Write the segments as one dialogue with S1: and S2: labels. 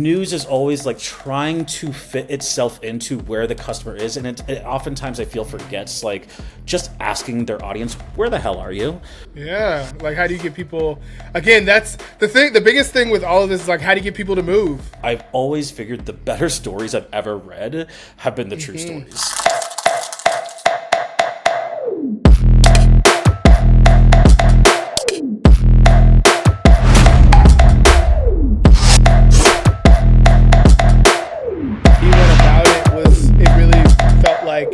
S1: news is always like trying to fit itself into where the customer is, and it oftentimes I feel forgets like just asking their audience, where the hell are you?
S2: Yeah, like how do you get people? Again, that's the thing. The biggest thing with all of this is like how do you get people to move?
S1: I've always figured the better stories I've ever read have been the true stories.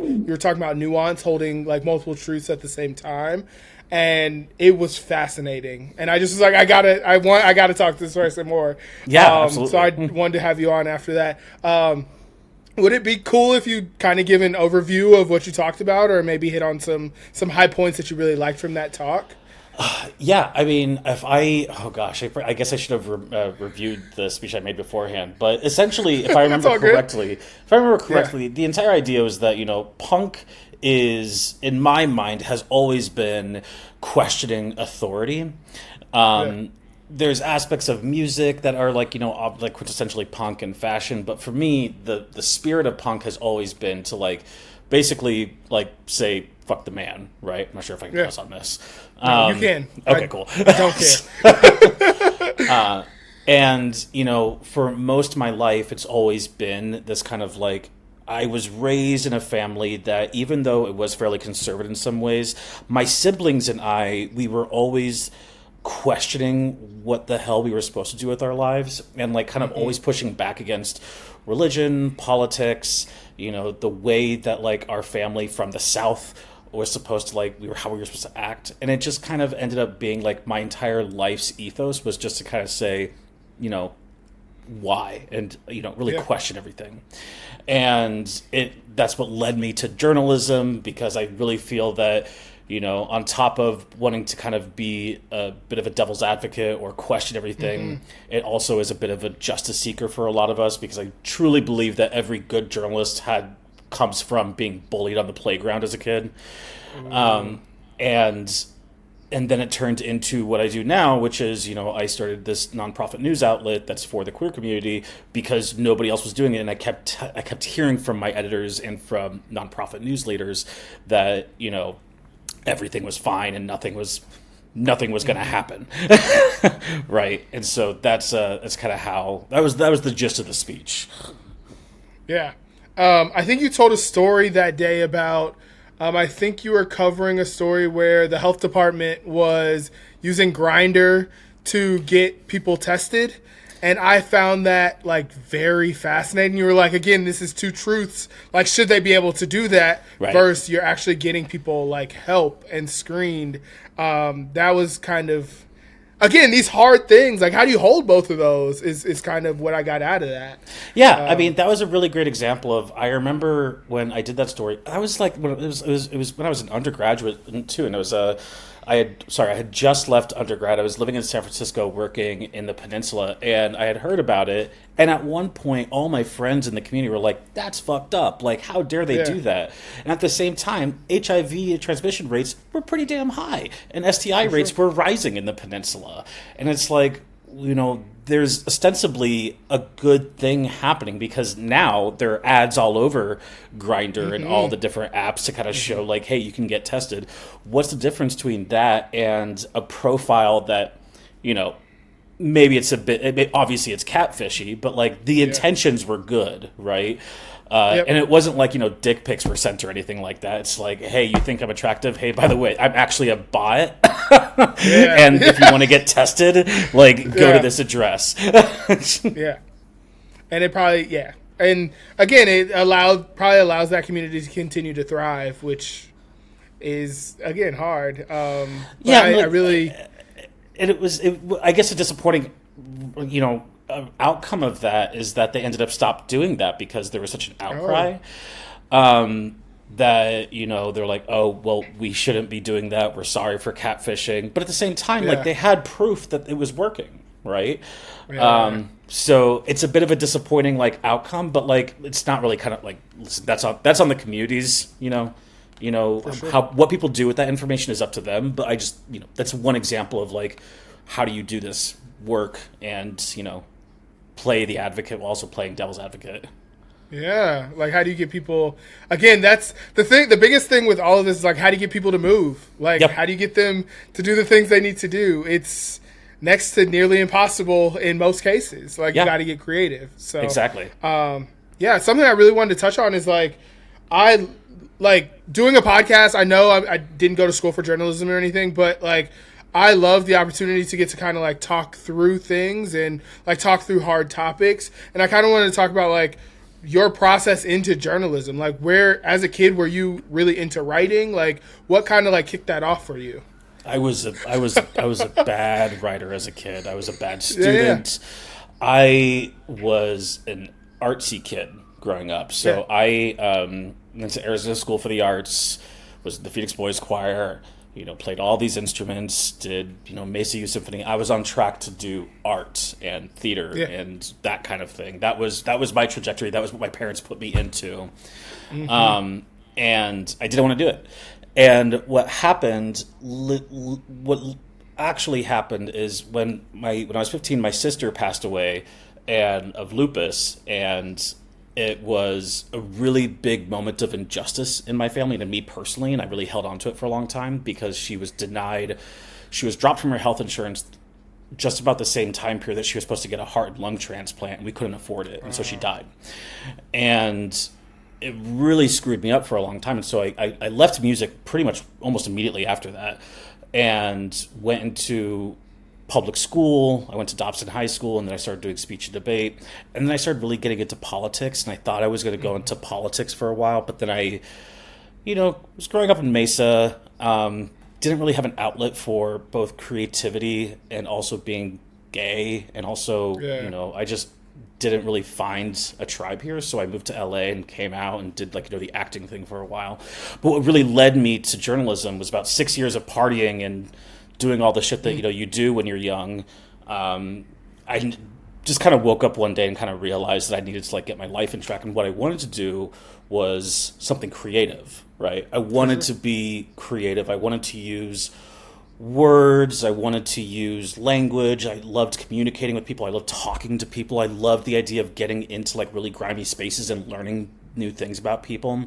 S2: You were talking about nuance, holding like multiple truths at the same time, and it was fascinating. And I just was like, I gotta talk to this person more.
S1: Yeah, absolutely.
S2: So I wanted to have you on after that. Would it be cool if you kind of give an overview of what you talked about, or maybe hit on some high points that you really liked from that talk?
S1: Yeah, I mean, I guess I should have reviewed the speech I made beforehand. But essentially, if I remember correctly, the entire idea was that, punk is, in my mind, has always been questioning authority. There's aspects of music that are like quintessentially punk and fashion, but for me, the spirit of punk has always been to basically say fuck the man, right? I'm not sure if I can cuss on this.
S2: No, you can.
S1: Okay, cool.
S2: I don't care.
S1: And for most of my life, it's always been this kind of I was raised in a family that, even though it was fairly conservative in some ways, my siblings and we were always questioning what the hell we were supposed to do with our lives, and always pushing back against religion, politics, the way that our family from the South was supposed to how we were supposed to act. And it just kind of ended up being my entire life's ethos was just to kind of say, why, and really question everything. And that's what led me to journalism, because I really feel that on top of wanting to kind of be a bit of a devil's advocate or question everything, it also is a bit of a justice seeker for a lot of us, because I truly believe that every good journalist comes from being bullied on the playground as a kid. And then it turned into what I do now, which is, I started this nonprofit news outlet that's for the queer community because nobody else was doing it. And I kept hearing from my editors and from nonprofit news leaders that, everything was fine and nothing was going to happen. Right. And so that's kind of how that was the gist of the speech.
S2: Yeah. I think you told a story that day about, I think you were covering a story where the health department was using Grindr to get people tested. And I found that very fascinating. You were like, again, this is two truths. Should they be able to do that?
S1: Right.
S2: Versus you're actually getting people help and screened. That was kind of, again, these hard things. How do you hold both of those is kind of what I got out of that.
S1: Yeah, I mean, that was a really great example of. I remember when I did that story. I was it was when I was an undergraduate too, and it was I had just left undergrad. I was living in San Francisco, working in the peninsula, and I had heard about it. And at one point, all my friends in the community were like, "That's fucked up! How dare they do that?" And at the same time, HIV transmission rates were pretty damn high, and STI rates were rising in the peninsula. And it's there's ostensibly a good thing happening, because now there are ads all over Grindr and all the different apps to kind of show hey, you can get tested. What's the difference between that and a profile that, maybe it's a bit, obviously it's catfishy, but the intentions were good, right? And it wasn't dick pics were sent or anything like that. It's hey, you think I'm attractive? Hey, by the way, I'm actually a bot. And if you want to get tested, go to this address.
S2: Yeah. And it probably, and again, it probably allows that community to continue to thrive, which is, again, hard. I really...
S1: And I guess a disappointing, outcome of that is that they ended up stopped doing that because there was such an outcry. That they're like, oh well, we shouldn't be doing that, we're sorry for catfishing, but at the same time they had proof that it was working, right? So it's a bit of a disappointing outcome, but it's not really kind of listen, that's on the communities, what people do with that information is up to them, but I just that's one example of how do you do this work and play the advocate while also playing devil's advocate.
S2: Yeah, like how do you get people? Again, that's the thing. The biggest thing with all of this is like how do you get people to move? Like
S1: Yep.
S2: how do you get them to do the things they need to do? It's next to nearly impossible in most cases. Like
S1: Yeah.
S2: you got to get creative. So
S1: Exactly.
S2: yeah, something I really wanted to touch on is like I like doing a podcast. I know I didn't go to school for journalism or anything, but like I love the opportunity to get to kind of like talk through things and like talk through hard topics. And I kind of wanted to talk about like your process into journalism. Like where, as a kid, were you really into writing? Like what kind of like kicked that off for you?
S1: I was a bad writer as a kid. I was a bad student. I was an artsy kid growing up. So I went to Arizona School for the Arts, was in the Phoenix Boys Choir, played all these instruments, did, Mesa Youth Symphony. I was on track to do art and theater and that kind of thing. That was my trajectory. That was what my parents put me into. And I didn't want to do it. And what actually happened is when I was 15, my sister passed away of lupus, and it was a really big moment of injustice in my family and in me personally, and I really held on to it for a long time because she was dropped from her health insurance just about the same time period that she was supposed to get a heart and lung transplant, and we couldn't afford it, and so she died. And it really screwed me up for a long time, and so I left music pretty much almost immediately after that and went into public school. I went to Dobson High School, and then I started doing speech and debate, and then I started really getting into politics, and I thought I was going to go into politics for a while, but then I was growing up in Mesa, didn't really have an outlet for both creativity and also being gay, and also I just didn't really find a tribe here, so I moved to LA and came out and did the acting thing for a while. But what really led me to journalism was about 6 years of partying and doing all the shit that you do when you're young. I just kind of woke up one day and kind of realized that I needed to get my life in track, and what I wanted to do was something creative, right? I wanted to be creative. I wanted to use words. I wanted to use language. I loved communicating with people. I loved talking to people. I loved the idea of getting into really grimy spaces and learning new things about people.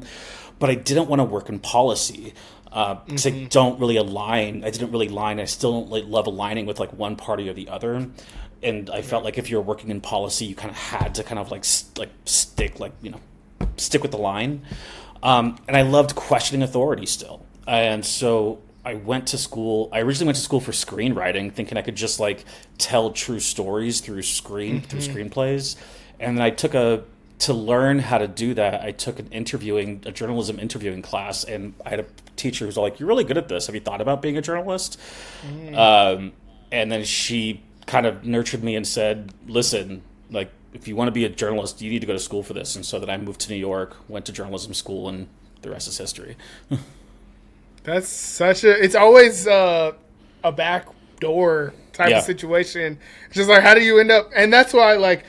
S1: But I didn't want to work in policy because I don't really align. I didn't really align. I still don't love aligning with one party or the other. And I felt like if you're working in policy, you kind of had to stick with the line. And I loved questioning authority still. And so I went to school. I originally went to school for screenwriting, thinking I could just tell true stories through screenplays. And then to learn how to do that, I took a journalism interviewing class, and I had a teacher who was like, "You're really good at this. Have you thought about being a journalist?" And then she kind of nurtured me and said, "Listen, if you want to be a journalist, you need to go to school for this." And so then I moved to New York, went to journalism school, and the rest is history.
S2: That's it's always a back door type of situation. It's just how do you end up? And that's why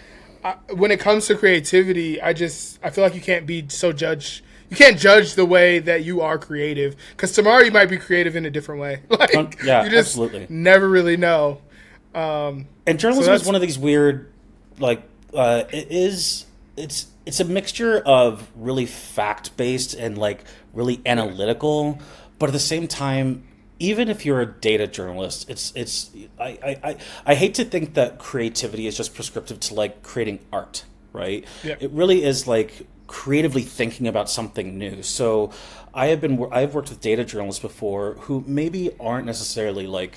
S2: when it comes to creativity, I feel like you can't be so judge. You can't judge the way that you are creative, because tomorrow you might be creative in a different way. You just
S1: absolutely
S2: never really know.
S1: And journalism is one of these weird, it's a mixture of really fact-based and really analytical, but at the same time, even if you're a data journalist, I hate to think that creativity is just prescriptive to creating art, right?
S2: Yeah.
S1: It really is creatively thinking about something new. So I've worked with data journalists before who maybe aren't necessarily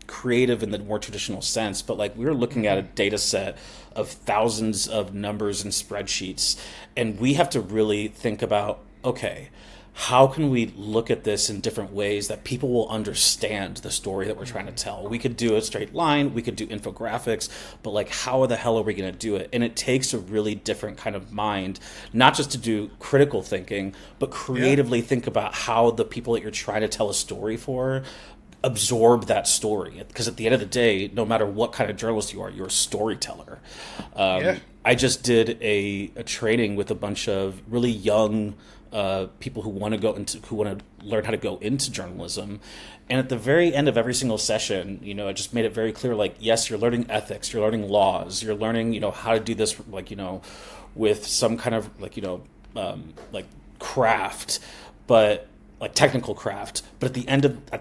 S1: creative in the more traditional sense, but we were looking at a data set of thousands of numbers and spreadsheets, and we have to really think about, okay, how can we look at this in different ways that people will understand the story that we're trying to tell? We could do a straight line, we could do infographics, but how the hell are we going to do it? And it takes a really different kind of mind, not just to do critical thinking, but creatively think about how the people that you're trying to tell a story for absorb that story. Because at the end of the day, no matter what kind of journalist you're a storyteller. I just did a training with a bunch of really young people who want to learn how to go into journalism. And at the very end of every single session, it just made it very clear, like, yes, you're learning ethics, you're learning laws, you're learning, how to do this, like, with some kind of, like, like craft, but like technical craft. But at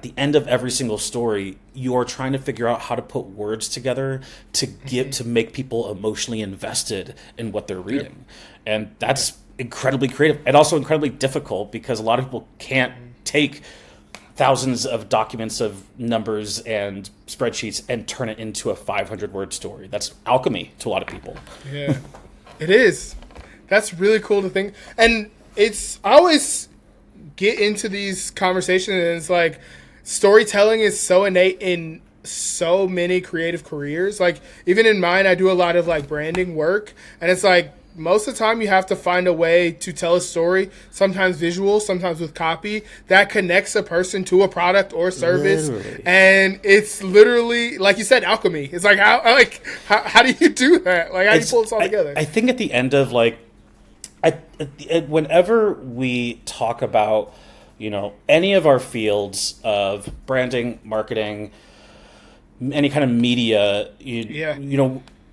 S1: the end of every single story, you are trying to figure out how to put words together to make people emotionally invested in what they're reading. And that's incredibly creative and also incredibly difficult, because a lot of people can't take thousands of documents of numbers and spreadsheets and turn it into a 500-word story. That's alchemy to a lot of people.
S2: Yeah, it is. That's really cool to think. And I always get into these conversations, and it's like, storytelling is so innate in so many creative careers. Like, even in mine, I do a lot of like branding work, and it's like, most of the time you have to find a way to tell a story, sometimes visual, sometimes with copy, that connects a person to a product or service. Literally. And it's literally, like you said, alchemy. It's like, how do you do that? Like, how do you pull this all together?
S1: I think at the end of, like, whenever we talk about, any of our fields of branding, marketing, any kind of media,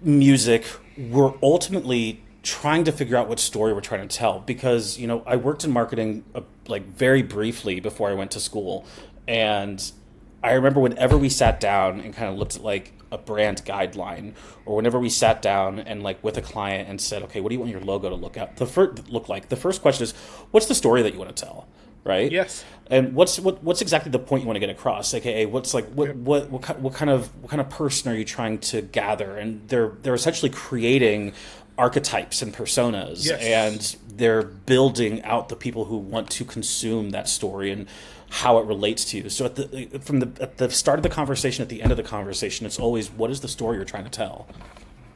S1: music, we're ultimately trying to figure out what story we're trying to tell. Because, I worked in marketing like very briefly before I went to school. And I remember whenever we sat down and kind of looked at like a brand guideline, or whenever we sat down and like with a client and said, okay, what do you want your logo to look like? The first question is, what's the story that you want to tell? Right?
S2: Yes.
S1: And what's exactly the point you want to get across? AKA, what's like what kind of person are you trying to gather? And they're essentially creating archetypes and personas. Yes. And they're building out the people who want to consume that story and how it relates to you. So at the start of the conversation, at the end of the conversation, it's always, what is the story you're trying to tell?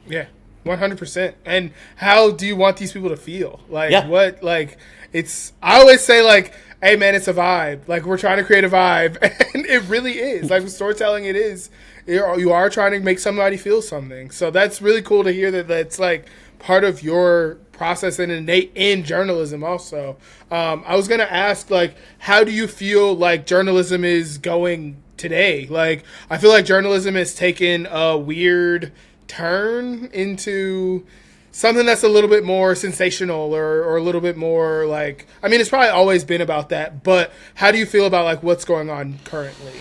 S2: Yeah, 100%. And how do you want these people to feel? Like, what, like, I always say, like, hey man, it's a vibe. Like, we're trying to create a vibe, and it really is. Like, with storytelling, it is. You are trying to make somebody feel something. So that's really cool to hear that that's like part of your process and innate in journalism also. I was going to ask, like, how do you feel like journalism is going today? Like, I feel like journalism has taken a weird turn into something that's a little bit more sensational or a little bit more like, I mean, it's probably always been about that, but how do you feel about like what's going on currently?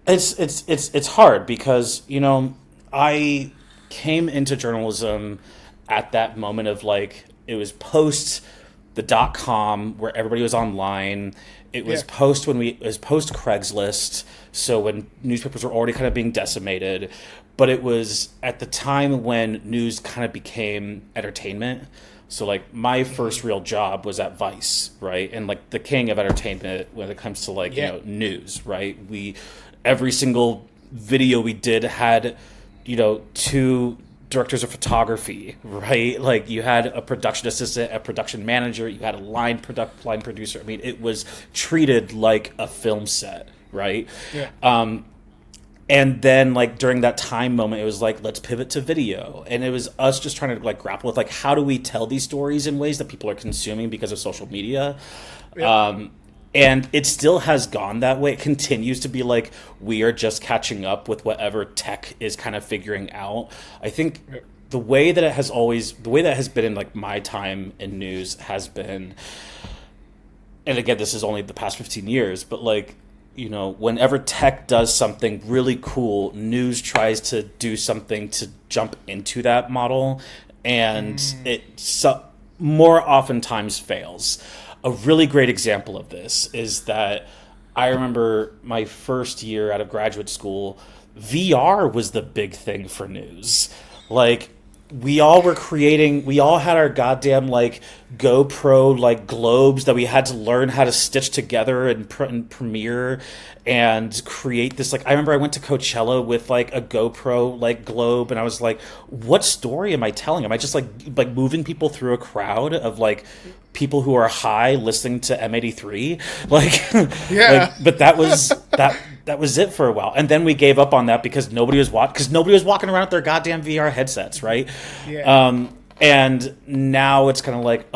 S1: It's hard because, I came into journalism at that moment of like, it was post the .com where everybody was online. It was post Craigslist. So when newspapers were already kind of being decimated, but it was at the time when news kind of became entertainment. So like my first real job was at Vice, right? And like the king of entertainment when it comes to like, news, right? Every single video we did had, 2 directors of photography, right? Like you had a production assistant, a production manager, you had a line producer. I mean, it was treated like a film set, right? Yeah. And then like during that time moment, it was like, let's pivot to video. And it was us just trying to like grapple with like, how do we tell these stories in ways that people are consuming because of social media? Yeah. And it still has gone that way. It continues to be like, we are just catching up with whatever tech is kind of figuring out. I think the way that has been in like my time in news has been, and again, this is only the past 15 years, but like, whenever tech does something really cool, news tries to do something to jump into that model, and it more oftentimes fails. A really great example of this is that I remember my first year out of graduate school, VR was the big thing for news. Like, we all had our goddamn like GoPro like globes that we had to learn how to stitch together and Premiere and create this. Like, I remember I went to Coachella with like a GoPro like globe, and I was like, what story am I telling? Am I just like moving people through a crowd of like people who are high listening to M83? But that was it for a while, and then we gave up on that because nobody was walking around with their goddamn VR headsets, right? Yeah. And now it's kind of like,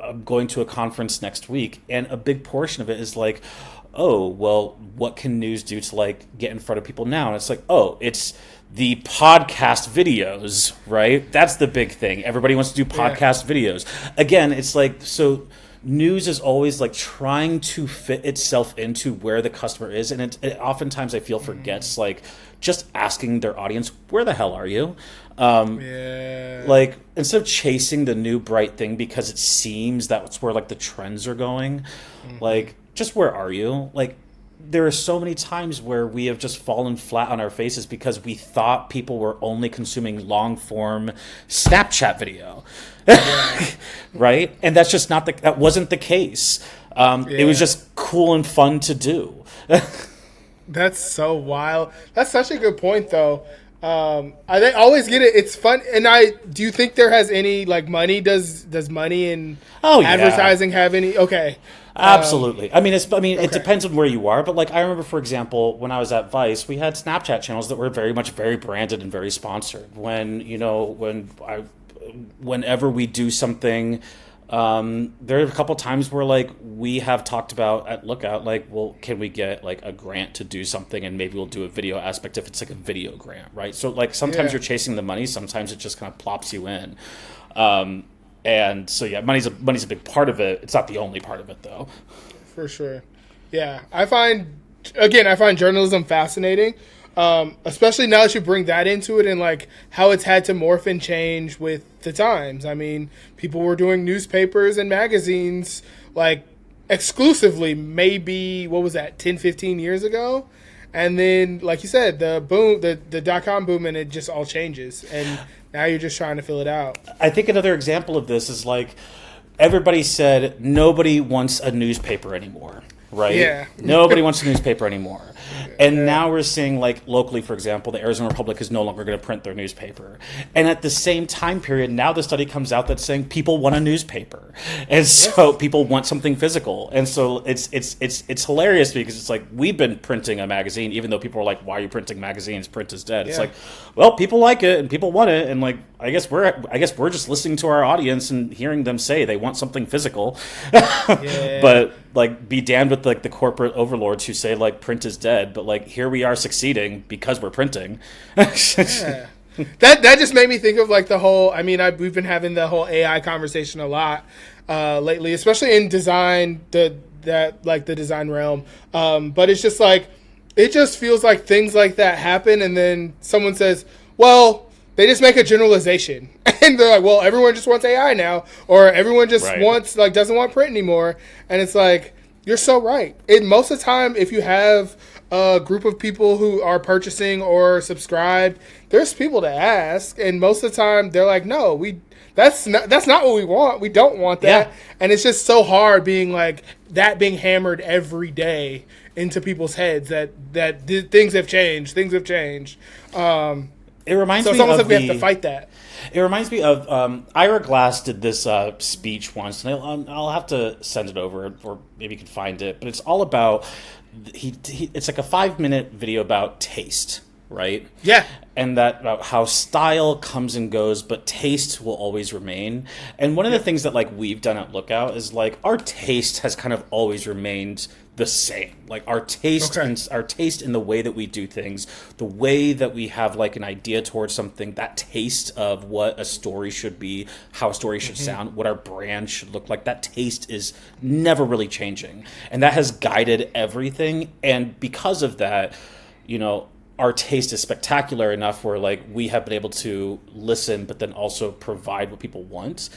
S1: I'm going to a conference next week, and a big portion of it is like, oh, well, what can news do to like get in front of people now? And it's like, oh, it's the podcast videos, right? That's the big thing. Everybody wants to do podcast videos. Again, it's like, so news is always like trying to fit itself into where the customer is, and it oftentimes I feel forgets like just asking their audience, where the hell are you? Like, instead of chasing the new bright thing because it seems that's where like the trends are going, like, just where are you? Like, there are so many times where we have just fallen flat on our faces because we thought people were only consuming long form Snapchat video. Right? And that's just not that wasn't the case. It was just cool and fun to do.
S2: That's so wild. That's such a good point, though. I always get it. It's fun. And do you think there has any like money? Does money and advertising have any? Okay.
S1: Absolutely. It depends on where you are, but like I remember, for example, when I was at Vice, we had Snapchat channels that were very branded and very sponsored. Whenever we do something, there are a couple times where like we have talked about at Lookout, like, well, can we get like a grant to do something, and maybe we'll do a video aspect if it's like a video grant, right? So like sometimes you're chasing the money, sometimes it just kind of plops you in. And so, money's a big part of it. It's not the only part of it, though.
S2: For sure. Yeah. I find journalism fascinating, especially now that you bring that into it and, like, how it's had to morph and change with the times. I mean, people were doing newspapers and magazines, like, exclusively maybe, 10, 15 years ago? And then, like you said, the dot-com boom, and it just all changes. And now you're just trying to fill it out.
S1: I think another example of this is like everybody said nobody wants a newspaper anymore, right?
S2: Yeah.
S1: Nobody wants a newspaper anymore. And now we're seeing, like, locally, for example, the Arizona Republic is no longer going to print their newspaper. And at the same time period, now the study comes out that's saying people want a newspaper. And so people want something physical. And so it's hilarious because it's like, we've been printing a magazine, even though people are like, why are you printing magazines? Print is dead. It's like, well, people like it and people want it. And like, I guess we're just listening to our audience and hearing them say they want something physical. But like, be damned with like the corporate overlords who say like print is dead, but like here we are succeeding because we're printing.
S2: That just made me think of like the whole. I mean, we've been having the whole AI conversation a lot lately, especially in design, the design realm. But it's just like, it just feels like things like that happen, and then someone says, "Well, they just make a generalization," and they're like, "Well, everyone just wants AI now, or everyone just wants doesn't want print anymore," and it's like, you're so right. Most of the time, if you have a group of people who are purchasing or subscribed, there's people to ask, and most of the time they're like, "No, that's not what we want. We don't want that." And it's just so hard being like that, being hammered every day into people's heads that things have changed. Things have changed.
S1: It reminds me
S2: it's almost
S1: of
S2: like we have to fight that.
S1: It reminds me of Ira Glass did this speech once, and I'll have to send it over, or maybe you can find it. But it's all about it's like a 5-minute video about taste, right?
S2: Yeah.
S1: And that about how style comes and goes, but taste will always remain. And one of the things that like we've done at Lookout is like our taste has kind of always remained the same. Like our taste and our taste in the way that we do things, the way that we have like an idea towards something, that taste of what a story should be, how a story should sound, what our brand should look like, that taste is never really changing. And that has guided everything. And because of that, our taste is spectacular enough where like we have been able to listen, but then also provide what people want.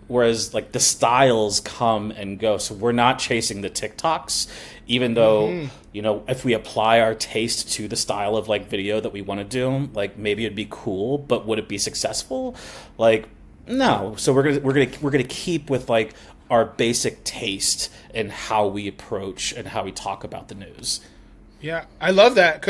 S1: Whereas like the styles come and go. So we're not chasing the TikToks, even though, if we apply our taste to the style of like video that we want to do, like maybe it'd be cool, but would it be successful? Like, no. So we're gonna keep with like our basic taste and how we approach and how we talk about the news.
S2: Yeah, I love that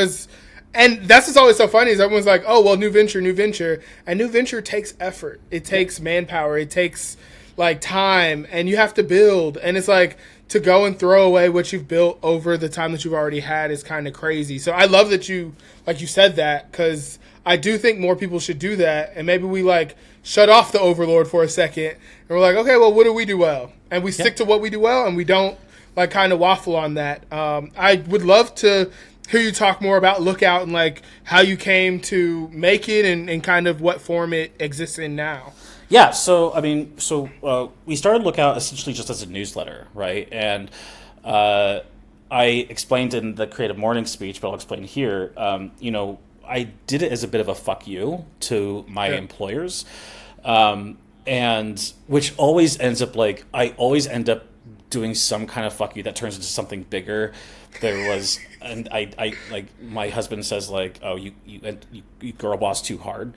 S2: and that's what's always so funny is everyone's like, oh, well, new venture. And new venture takes effort. It takes manpower. It takes like time, and you have to build. And it's like to go and throw away what you've built over the time that you've already had is kind of crazy. So I love that you said that, because I do think more people should do that, and maybe we like shut off the overlord for a second, and we're like, okay, well, what do we do well, and we stick to what we do well, and we don't like kind of waffle on that. I would love to hear you talk more about Lookout and like how you came to make it and kind of what form it exists in now.
S1: Yeah, so I mean, we started Lookout essentially just as a newsletter, right? And I explained in the Creative Morning speech, but I'll explain here. I did it as a bit of a fuck you to my employers, and which always ends up like I always end up doing some kind of fuck you that turns into something bigger. There was, and I like my husband says like, oh, you girl boss too hard.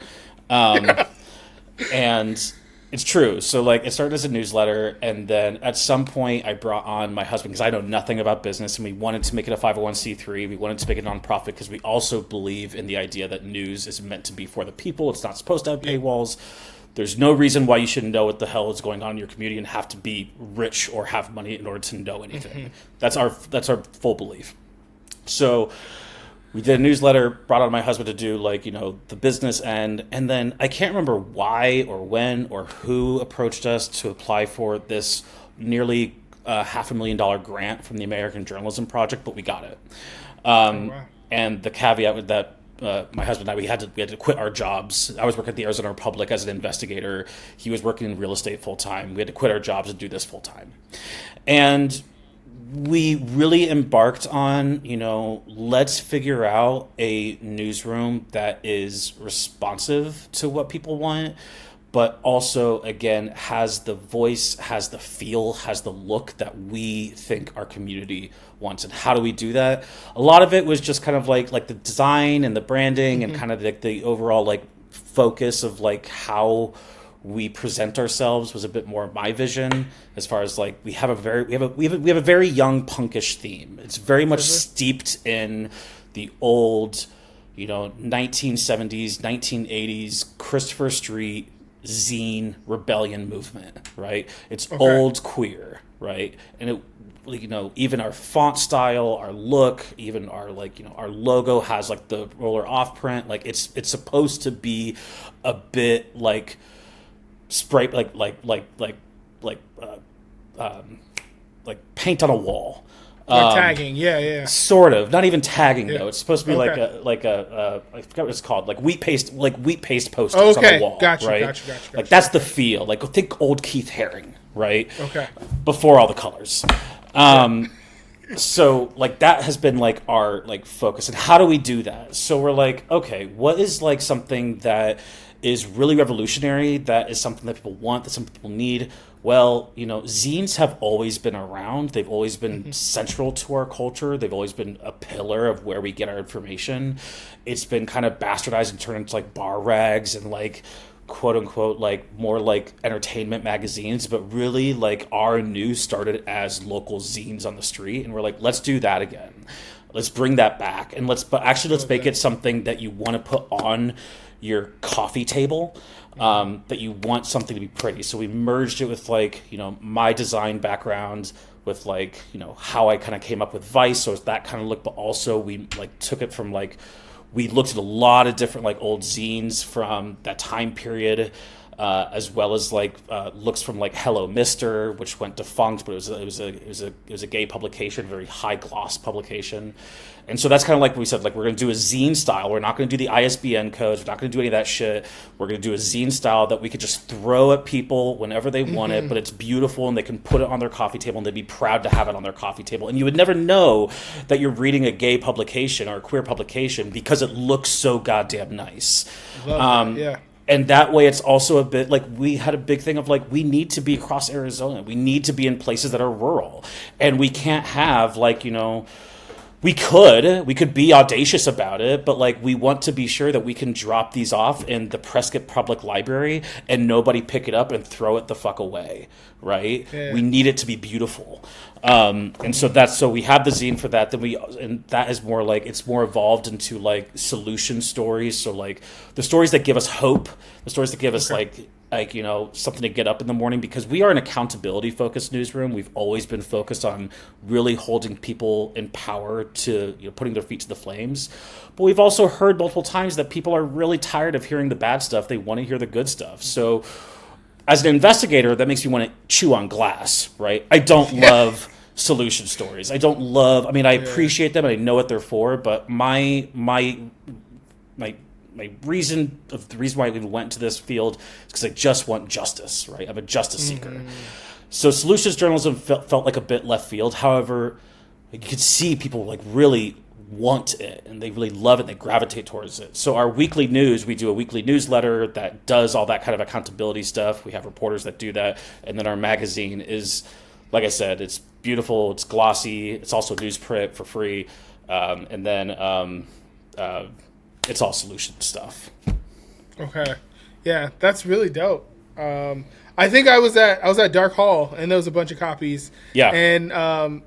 S1: And it's true. So like it started as a newsletter, and then at some point I brought on my husband because I know nothing about business, and we wanted to make it a 501c3. We wanted to make it a nonprofit because we also believe in the idea that news is meant to be for the people. It's not supposed to have paywalls. There's no reason why you shouldn't know what the hell is going on in your community and have to be rich or have money in order to know anything. That's our full belief. So we did a newsletter, brought on my husband to do like, the business end. And then I can't remember why or when or who approached us to apply for this nearly $500,000 grant from the American Journalism Project, but we got it. Wow. And the caveat with that, my husband and I, we had to quit our jobs. I was working at the Arizona Republic as an investigator. He was working in real estate full time. We had to quit our jobs and do this full time. And we really embarked on, let's figure out a newsroom that is responsive to what people want, but also, again, has the voice, has the feel, has the look that we think our community wants. And how do we do that? A lot of it was just kind of like the design and the branding and kind of like the overall like focus of like how we present ourselves was a bit more my vision, as far as like we have a very young punkish theme. It's very much steeped in the old, 1970s, 1980s Christopher Street zine rebellion movement, right? It's old queer, right? And it, even our font style, our look, even our our logo has like the roller off print. Like it's supposed to be a bit like spray like paint on a wall,
S2: tagging, yeah,
S1: sort of. Not even tagging though. It's supposed to be like a I forgot what it's called, like wheat paste posters on the wall. Gotcha. Like that's the feel. Like think old Keith Haring, right? Okay. Before all the colors. So like that has been like our like focus, and how do we do that? So we're like, okay, what is like something that is really revolutionary, that is something that people want, that some people need? Well, zines have always been around. They've always been central to our culture. They've always been a pillar of where we get our information. It's been kind of bastardized and turned into like bar rags and like quote unquote like more like entertainment magazines, but really like our news started as local zines on the street, and we're like, let's do that again. Let's bring that back, and let's make it something that you want to put on your coffee table, that you want something to be pretty. So we merged it with like, my design background with like, how I kind of came up with Vice. So it's that kind of look, but also we like took it from like, we looked at a lot of different like old zines from that time period, as well as like looks from like Hello Mister, which went defunct, but it was a gay publication, very high gloss publication. And so that's kind of like we said, like we're going to do a zine style. We're not going to do the ISBN codes. We're not going to do any of that shit. We're going to do a zine style that we could just throw at people whenever they want it, but it's beautiful and they can put it on their coffee table and they'd be proud to have it on their coffee table. And you would never know that you're reading a gay publication or a queer publication because it looks so goddamn nice.
S2: Love that, yeah.
S1: And that way, it's also a bit like we had a big thing of like, we need to be across Arizona. We need to be in places that are rural. And we can't have like, we could be audacious about it, but like we want to be sure that we can drop these off in the Prescott Public Library and nobody pick it up and throw it the fuck away, right? Yeah. We need it to be beautiful. And so we have the zine for that. And that is more like, it's more evolved into like solution stories. So like the stories that give us hope, the stories that give us like like, something to get up in the morning, because we are an accountability focused newsroom. We've always been focused on really holding people in power to, putting their feet to the flames. But we've also heard multiple times that people are really tired of hearing the bad stuff. They want to hear the good stuff. So as an investigator, that makes me want to chew on glass, right? I don't love solution stories. I don't love, I appreciate them and I know what they're for, but my reason why we went into this field is because I just want justice, right? I'm a justice seeker. So solutions journalism felt like a bit left field. However, you could see people like really want it and they really love it and they gravitate towards it. So our weekly news, we do a weekly newsletter that does all that kind of accountability stuff. We have reporters that do that. And then our magazine is, like I said, it's beautiful, it's glossy, it's also newsprint for free. And then it's all solution stuff.
S2: Okay. Yeah, that's really dope. I think I was at Dark Hall and there was a bunch of copies.
S1: Yeah.
S2: And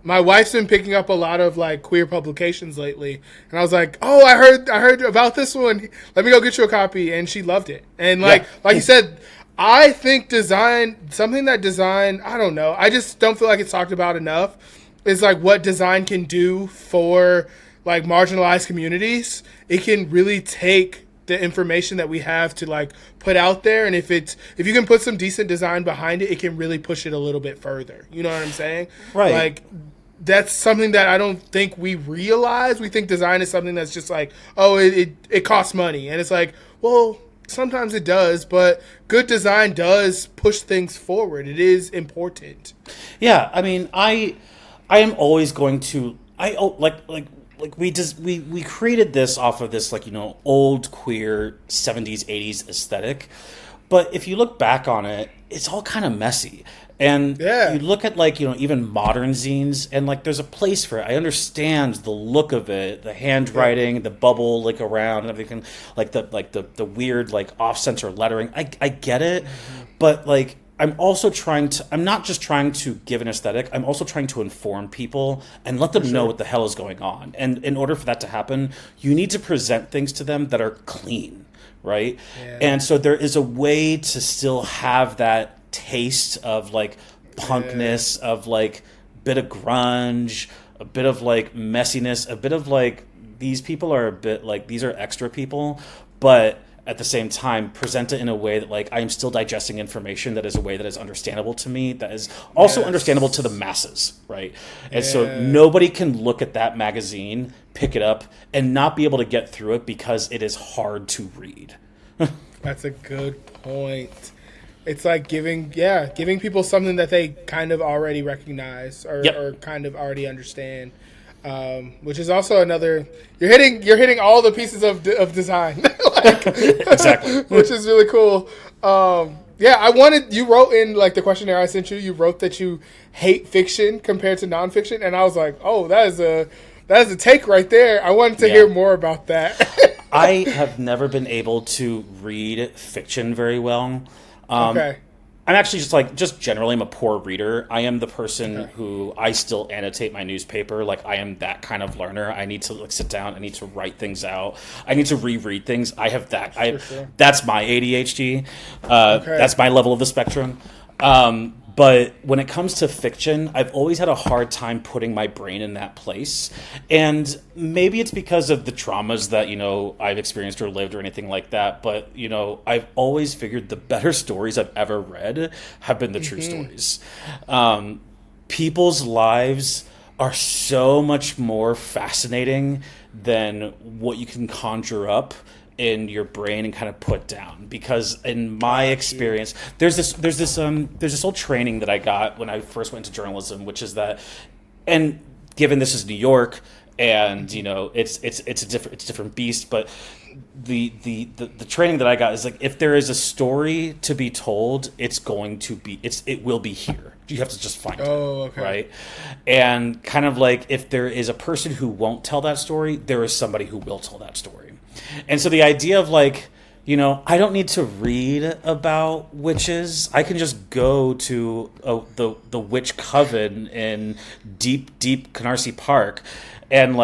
S2: my wife's been picking up a lot of like queer publications lately. And I was like, "Oh, I heard about this one. Let me go get you a copy." And she loved it. And like you said, I think something that design, I don't know. I just don't feel like it's talked about enough. Is like what design can do for like marginalized communities. It can really take the information that we have to like put out there, and if you can put some decent design behind it, it can really push it a little bit further. You know what I'm saying?
S1: Right.
S2: Like that's something that I don't think we realize. We think design is something that's just like, oh, it costs money, and it's like, well, sometimes it does, but good design does push things forward. It is important.
S1: Yeah, I am always going to we created this off of this old queer 70s 80s aesthetic, but if you look back on it, it's all kind of messy. And you look at even modern zines, and there's a place for it. I understand the look of it, the handwriting, the bubble around and everything, the weird off center lettering. I get it, but I'm not just trying to give an aesthetic, I'm also trying to inform people and let them know what the hell is going on. And in order for that to happen, you need to present things to them that are clean, right? Yeah. And so there is a way to still have that taste of punkness, of bit of grunge, a bit of messiness, a bit of these people are a bit these are extra people, but at the same time present it in a way that I am still digesting information that is a way that is understandable to me, that is also understandable to the masses, right? And so nobody can look at that magazine, pick it up, and not be able to get through it because it is hard to read.
S2: That's a good point. It's like giving people something that they kind of already recognize or kind of already understand. Which is also another, you're hitting all the pieces of design,
S1: exactly,
S2: which is really cool. You wrote in the questionnaire I sent you. You wrote that you hate fiction compared to nonfiction, and I was like, oh, that is a take right there. I wanted to hear more about that.
S1: I have never been able to read fiction very well. Okay. I'm actually just generally I'm a poor reader. I am the person who I still annotate my newspaper. I am that kind of learner. I need to sit down. I need to write things out. I need to reread things. I have that. That's my ADHD. That's my level of the spectrum. But when it comes to fiction, I've always had a hard time putting my brain in that place. And maybe it's because of the traumas that, I've experienced or lived or anything like that. But, I've always figured the better stories I've ever read have been the true stories. People's lives are so much more fascinating than what you can conjure up in your brain and kind of put down, because in my experience there's this old training that I got when I first went into journalism, which is that, and given this is New York and it's a different beast, but the training that I got is if there is a story to be told, it will be here. You have to just find it, right? And kind of if there is a person who won't tell that story, there is somebody who will tell that story. And so the idea of I don't need to read about witches. I can just go to the witch coven in deep Canarsie Park and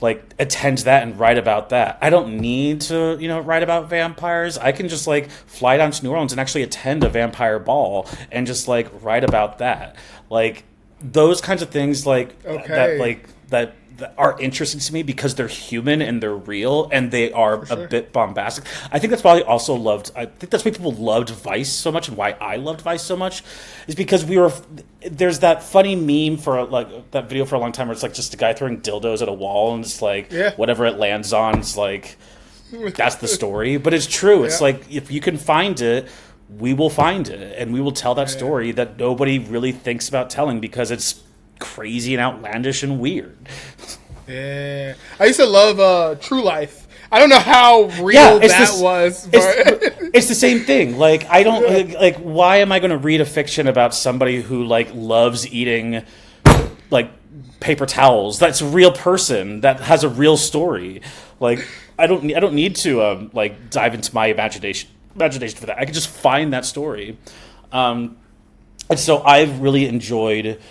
S1: like attend that and write about that. I don't need to, write about vampires. I can just like fly down to New Orleans and actually attend a vampire ball and just like write about that. Like those kinds of things like that are interesting to me because they're human and they're real and they are a bit bombastic. I think that's why I think that's why people loved Vice so much and why I loved Vice so much is because there's that funny meme for like that video for a long time where it's like just a guy throwing dildos at a wall and it's like whatever it lands on, it's like that's the story. But it's true. It's like if you can find it, we will find it and we will tell that story that nobody really thinks about telling because it's crazy and outlandish and weird.
S2: Yeah, I used to love True Life. I don't know how real was. But
S1: it's the same thing. Like I don't like. Why am I going to read a fiction about somebody who like loves eating like paper towels? That's a real person that has a real story. Like I don't need to like dive into my imagination for that. I can just find that story. And so I've really enjoyed.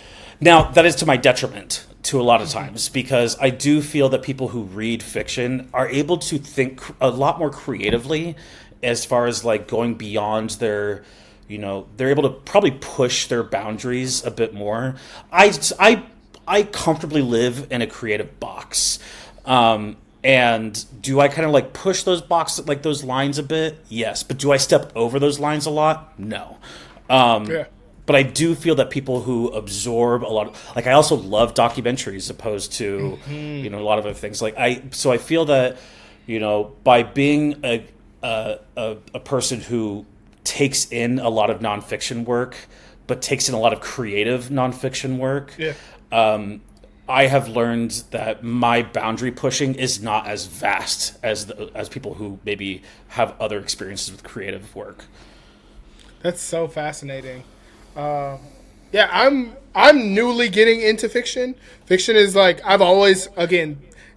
S1: Now, that is to my detriment to a lot of times because I do feel that people who read fiction are able to think a lot more creatively as far as like going beyond their, they're able to probably push their boundaries a bit more. I comfortably live in a creative box. And do I kind of like push those boxes, like those lines a bit? Yes. But do I step over those lines a lot? No. But I do feel that people who absorb a lot of, like I also love documentaries as opposed to, a lot of other things. So I feel that, by being a person who takes in a lot of nonfiction work, but takes in a lot of creative nonfiction work, I have learned that my boundary pushing is not as vast as people who maybe have other experiences with creative work.
S2: That's so fascinating. I'm newly getting into fiction. Fiction is like I've always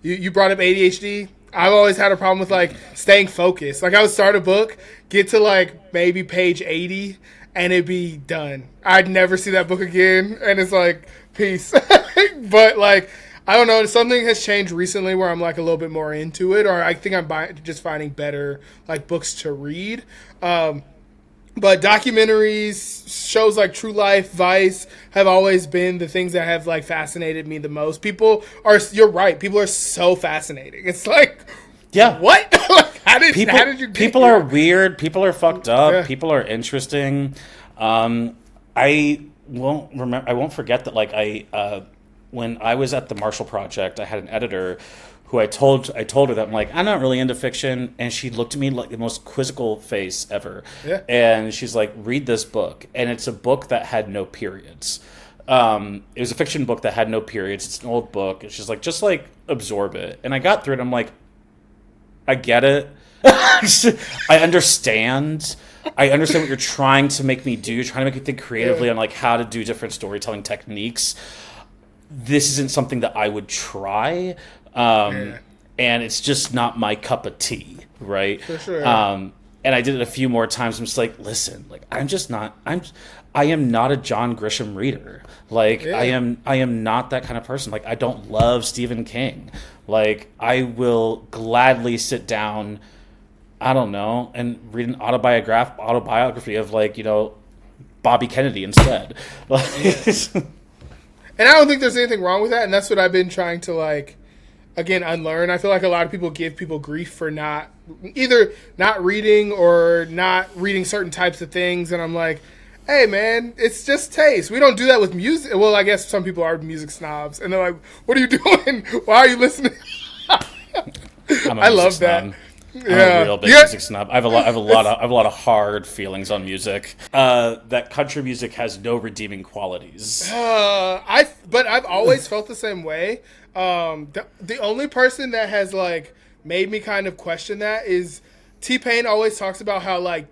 S2: you brought up ADHD. I've always had a problem with like staying focused. Like I would start a book, get to like maybe page 80, and it'd be done. I'd never see that book again, and it's like peace. But like I don't know, something has changed recently where I'm like a little bit more into it, or I think I'm just finding better like books to read. But documentaries, shows like True Life, Vice have always been the things that have like fascinated me the most. You're right. People are so fascinating. It's like, what? how did you get
S1: people
S2: here?
S1: Are weird. People are fucked up. Yeah. People are interesting. I won't forget that. Like when I was at the Marshall Project, I had an editor who I told her that I'm like, I'm not really into fiction, and she looked at me like the most quizzical face ever. Yeah. And she's like, read this book, and it's a book that had no periods. It was a fiction book that had no periods. It's an old book. And she's like, just like absorb it. And I got through it. I'm like, I get it. I understand. I understand what you're trying to make me do. You're trying to make me think creatively on like how to do different storytelling techniques. This isn't something that I would try. And it's just not my cup of tea, right?
S2: For sure.
S1: And I did it a few more times. I'm just like, listen, like I am not a John Grisham reader. Like I am not that kind of person. Like I don't love Stephen King. Like I will gladly sit down, I don't know, and read an autobiography of like, Bobby Kennedy instead.
S2: And I don't think there's anything wrong with that. And that's what I've been trying to like, again, unlearn. I feel like a lot of people give people grief for either not reading or not reading certain types of things. And I'm like, hey, man, it's just taste. We don't do that with music. Well, I guess some people are music snobs. And they're like, what are you doing? Why are you listening? I love that.
S1: I'm a real big music snob. I have a lot of hard feelings on music. That country music has no redeeming qualities.
S2: But I've always felt the same way. The only person that has like made me kind of question that is T-Pain. Always talks about how like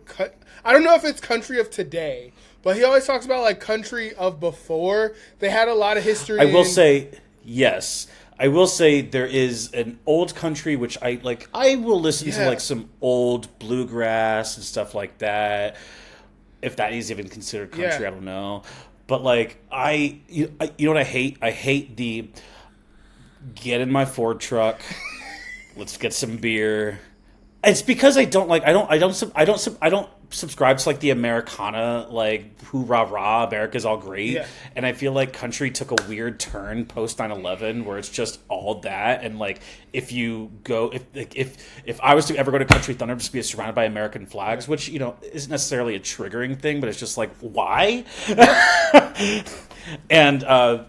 S2: I don't know if it's country of today, but he always talks about like country of before. They had a lot of history.
S1: I will say yes. I will say there is an old country which I like. I will listen to like some old bluegrass and stuff like that. If that is even considered country, I don't know. But like you know what I hate? I hate get in my Ford truck. Let's get some beer. It's because I don't subscribe to like the Americana, like hoorah rah, America's all great.
S2: Yeah.
S1: And I feel like country took a weird turn post 9/11 where it's just all that. And like if you go if I was to ever go to Country Thunder, just be surrounded by American flags, which isn't necessarily a triggering thing, but it's just like, why? And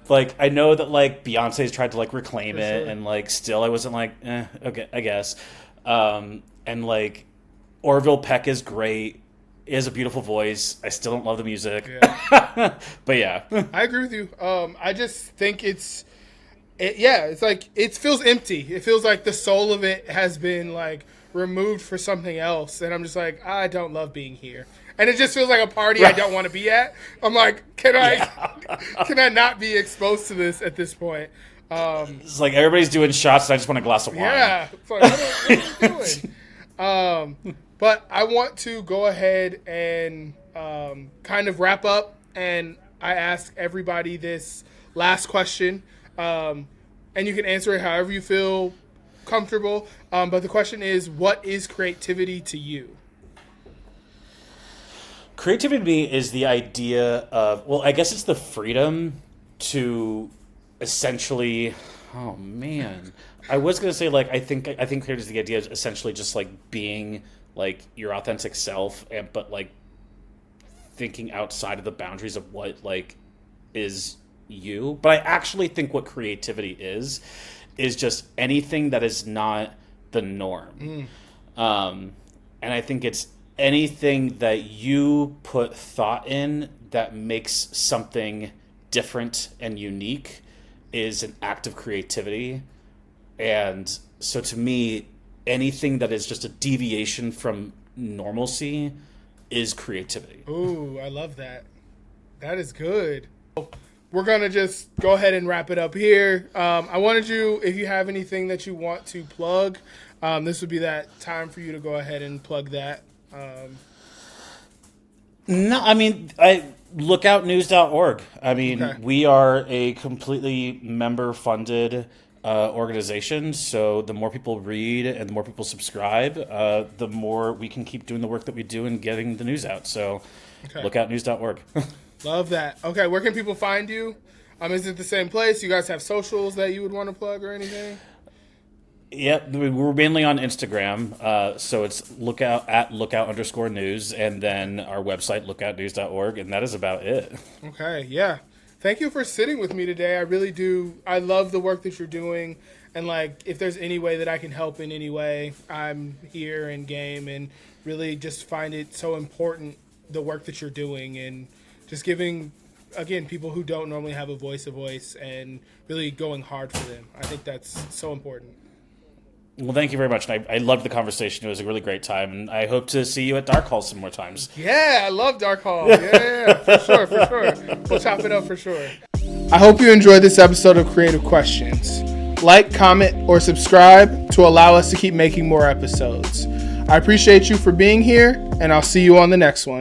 S1: like I know that like Beyonce's tried to like reclaim it, and like still I wasn't like okay, I guess. And like Orville Peck is great. He has a beautiful voice. I still don't love the music. Yeah. But yeah.
S2: I agree with you. I just think it's like it feels empty. It feels like the soul of it has been like removed for something else, and I'm just like, I don't love being here. And it just feels like a party I don't want to be at. I'm like, can I not be exposed to this at this point?
S1: It's like everybody's doing shots, and I just want a glass of wine.
S2: Yeah. It's like, what are you doing? But I want to go ahead and kind of wrap up. And I ask everybody this last question. And you can answer it however you feel comfortable. But the question is, what is creativity to you?
S1: Creativity to me is the idea of, well, I guess it's the freedom to essentially, oh man, I was gonna say like I think creativity is the idea of essentially just like being like your authentic self, but like thinking outside of the boundaries of what like is you. But I actually think what creativity is just anything that is not the norm. And I think it's anything that you put thought in that makes something different and unique is an act of creativity. And so to me, anything that is just a deviation from normalcy is creativity.
S2: Ooh, I love that. That is good. We're going to just go ahead and wrap it up here. I wanted you, if you have anything that you want to plug, this would be that time for you to go ahead and plug that.
S1: No, I mean, lookoutnews.org. I mean, okay. We are a completely member-funded organization, so the more people read and the more people subscribe, the more we can keep doing the work that we do and getting the news out. So, lookoutnews.org.
S2: Love that. Okay, where can people find you? Is it the same place? You guys have socials that you would want to plug or anything?
S1: Yep, we're mainly on Instagram, so it's lookout_news, and then our website, lookoutnews.org, and that is about it.
S2: Okay, yeah. Thank you for sitting with me today. I really do. I love the work that you're doing, and like, if there's any way that I can help in any way, I'm here and game, and really just find it so important, the work that you're doing, and just giving, again, people who don't normally have a voice, and really going hard for them. I think that's so important.
S1: Well, thank you very much. And I loved the conversation. It was a really great time. And I hope to see you at Dark Hall some more times.
S2: Yeah, I love Dark Hall. Yeah, for sure. We'll chop it up for sure. I hope you enjoyed this episode of Creative Questions. Like, comment, or subscribe to allow us to keep making more episodes. I appreciate you for being here, and I'll see you on the next one.